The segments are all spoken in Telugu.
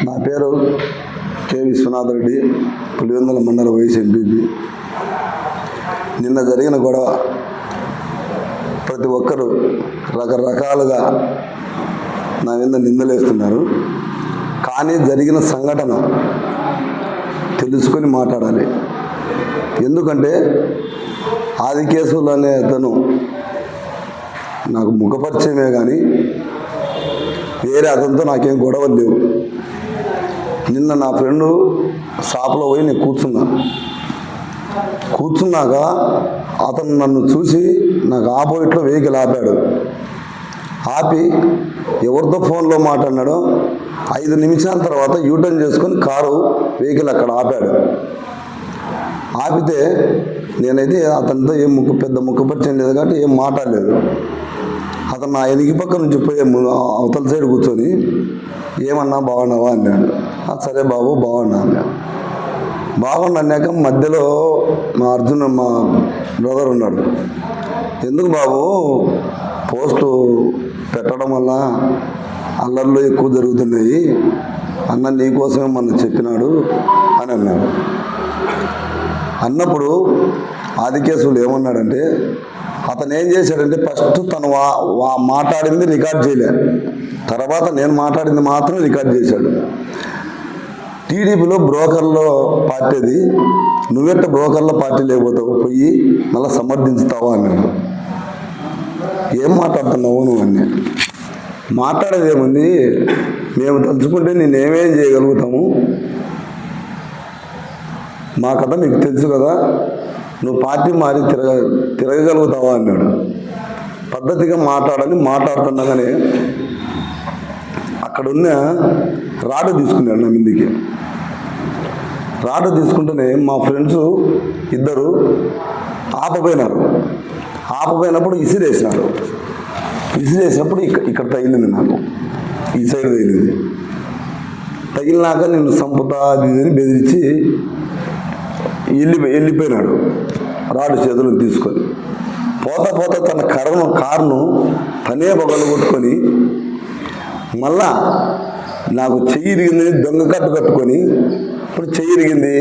నా పేరు కె విశ్వనాథ్ రెడ్డి, పులివెందుల మండల వైస్ ఎంపీపీ. నిన్న జరిగిన గొడవ ప్రతి ఒక్కరూ రకరకాలుగా నా మీద నిందలేస్తున్నారు. కానీ జరిగిన సంఘటన తెలుసుకొని మాట్లాడాలి. ఎందుకంటే ఆదికేశవులు అనే అతను నాకు ముఖపరిచయమే కానీ వేరే అతనితో నాకేం గొడవలు లేవు. నిన్న నా ఫ్రెండు షాప్లో పోయి నేను కూర్చున్నాక అతను నన్ను చూసి నాకు ఆపోజిట్లో వెహికల్ ఆపాడు. ఆపి ఎవరితో ఫోన్లో మాట్లాడినాడో 5 నిమిషాల తర్వాత యూటర్న్ చేసుకొని వెహికల్ అక్కడ ఆపాడు. ఆపితే నేనైతే అతనితో పెద్ద ముఖపరిచయం లేదు కాబట్టి ఏం మాట్లాడలేదు. అతను నా ఎనికి పక్క నుంచి పోయే అవతల సైడ్ కూర్చొని ఏమన్నా బాగున్నావా అన్నాడు. సరే బాబు బాగున్నా అన్నాడు. బాగున్నా అన్నాక మధ్యలో మా బ్రదర్ ఉన్నాడు. ఎందుకు బాబు పోస్టు పెట్టడం వల్ల అల్లర్లు ఎక్కువ జరుగుతున్నాయి, అన్న నీకోసమే మనం చెప్పినాడు అని అన్నాడు. అన్నప్పుడు ఆదికేశవులు ఏమన్నాడంటే, అతను ఏం చేశాడంటే ఫస్ట్ తను మాట్లాడింది రికార్డ్ చేయలే, తర్వాత నేను మాట్లాడింది మాత్రం రికార్డ్ చేశాడు. టీడీపీలో బ్రోకర్లో పార్టీది, నువ్వెట్ట బ్రోకర్ల పార్టీ లేకపోతావు, పోయి మళ్ళీ సమర్థించుతావా అన్నాడు. ఏం మాట్లాడుతున్నావు నువ్వు అని. మాట్లాడేది ఏముంది, మేము తలుచుకుంటే నేనేమేం చేయగలుగుతాము, మా కథ నీకు తెలుసు కదా, నువ్వు పార్టీ మారి తిరగగలుగుతావా అన్నాడు. పద్ధతిగా మాట్లాడుతుండగానే అక్కడున్న రాడు తీసుకున్నాడు నా మీదికి. రాడు తీసుకుంటేనే మా ఫ్రెండ్స్ ఇద్దరు ఆపపోయినప్పుడు ఇసిరేసినప్పుడు ఇక్కడ తగిలింది, నాకు ఈ సైడ్ తగిలినాక నేను సంపుతా అది అని బెదిరించి వెళ్ళిపోయినాడు రాడు చేతులను తీసుకొని. పోతా తన కారును తనే పగలగొట్టుకొని మళ్ళా నాకు చెయ్యి ఇరిగింది, దొంగ కట్టు కట్టుకొని ఇప్పుడు చెయ్యి ఇరిగింది,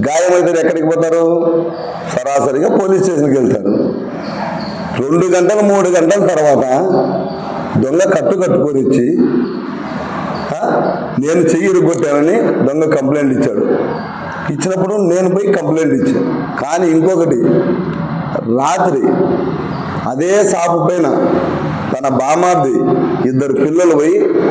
గాయమైతే ఎక్కడికి పోతారు, సరాసరిగా పోలీస్ స్టేషన్కి వెళ్తారు. 2 గంటలు 3 గంటల తర్వాత దొంగ కట్టుకొని వచ్చి నేను చెయ్యి ఇరుగొట్టానని దొంగ కంప్లైంట్ ఇచ్చినప్పుడు నేను పోయి కంప్లైంట్ ఇచ్చాను. కానీ ఇంకొకటి, రాత్రి అదే షాపు పైన తన బామార్ది 2 పిల్లలు పోయి